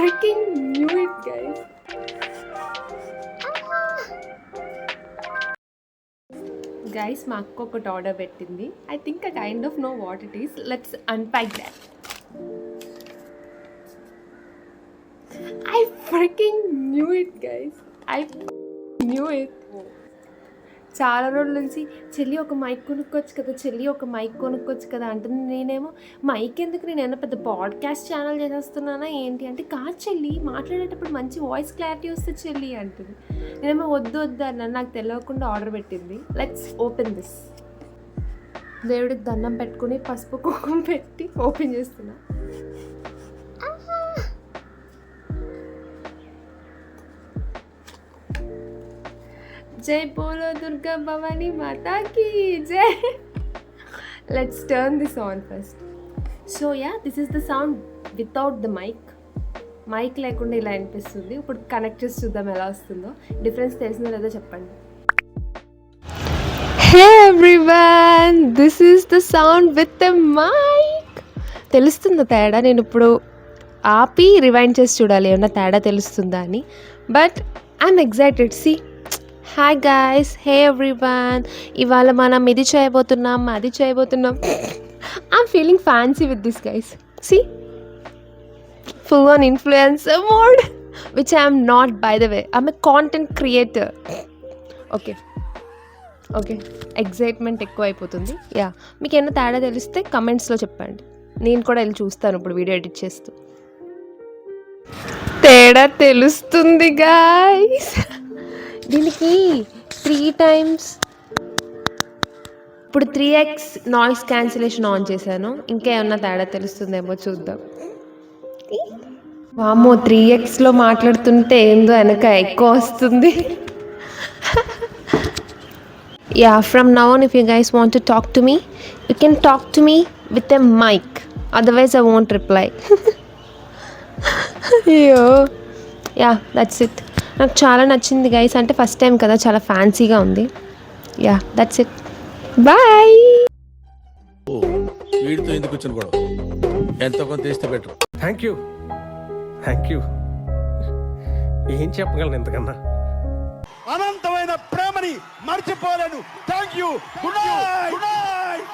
freaking knew it, guys. Guys, మా అక్క ఒకటి ఆర్డర్ పెట్టింది. I think I kind of know what it is. Let's unpack that. I freaking knew it, guys. I knew it. చాలా రోజుల నుంచి చెల్లి ఒక మైక్ కొనుక్కోవచ్చు కదా, చెల్లి ఒక మైక్ కొనుక్కోవచ్చు కదా అంటుంది. నేనేమో మైక్ ఎందుకు, నేను ఏమన్నా పెద్ద పాడ్కాస్ట్ ఛానల్ చేసేస్తున్నానా ఏంటి అంటే, కాదు చెల్లి మాట్లాడేటప్పుడు మంచి వాయిస్ క్లారిటీ వస్తే చెల్లి అంటుంది. నేనేమో వద్దు అన్న నాకు తెలియకుండా ఆర్డర్ పెట్టింది. Let's open this. దేవుడికి దండం పెట్టుకుని పసుపు కుంకుమ పెట్టి ఓపెన్ చేస్తున్నా. జై బోలో దుర్గా భవానీ మాతాకి జై. Let's turn this on first. So yeah, this is the sound without the mic. Mic లేకుండా ఇలా అనిపిస్తుంది. ఇప్పుడు కనెక్ట్ చేసి చూద్దాం ఎలా వస్తుందో. డిఫరెన్స్ తెలిసిందో లేదో చెప్పండి. Hey everyone, this is the sound with the mic. తెలుస్తుందా తేడా? నేను ఇప్పుడు ఆపి రివైండ్ చేసి చూడాలి ఏమన్నా తేడా తెలుస్తుందా అని. But I'm excited. See, hi guys, hey everyone. ఇవాళ మనం ఇది చేయబోతున్నాం, అది చేయబోతున్నాం. I'm feeling fancy with this guys. See, full on influencer mode, which I am not, by the way. I'm a content creator. Okay, excitement ఎక్కువ అయిపోతుంది. Yeah, మీకు ఏమైనా తేడా తెలిస్తే కమెంట్స్లో చెప్పండి. నేను కూడా వెళ్ళి చూస్తాను ఇప్పుడు వీడియో ఎడిట్ చేస్తూ. తేడా తెలుస్తుంది గాయ్స్. దీనికి 3 times ఇప్పుడు 3x నాయిస్ క్యాన్సిలేషన్ ఆన్ చేశాను. ఇంకా ఏమన్నా తేడా తెలుస్తుందేమో చూద్దాం. వామ్మో, 3xలో మాట్లాడుతుంటే ఏందో వెనక ఎక్కువ వస్తుంది. Yeah, from now on if you guys want to talk to me, you can talk to me with a mic, otherwise I won't reply. అయ్యో, యా, దట్స్ ఇట్. నాకు చాలా నచ్చింది గైస్. అంటే ఫస్ట్ టైం కదా, చాలా ఫ్యాన్సీగా ఉంది. Yeah, that's it. బాయ్. వీడితో ఎందుకు వచ్చిన గొడవ? ఎంతో కొంత తీస్తే బెటర్. Thank you. ఏం చెప్పగలను ఇంతకన్నా? అనంతమైన ప్రేమని మర్చిపోలేను. Thank you. Good night.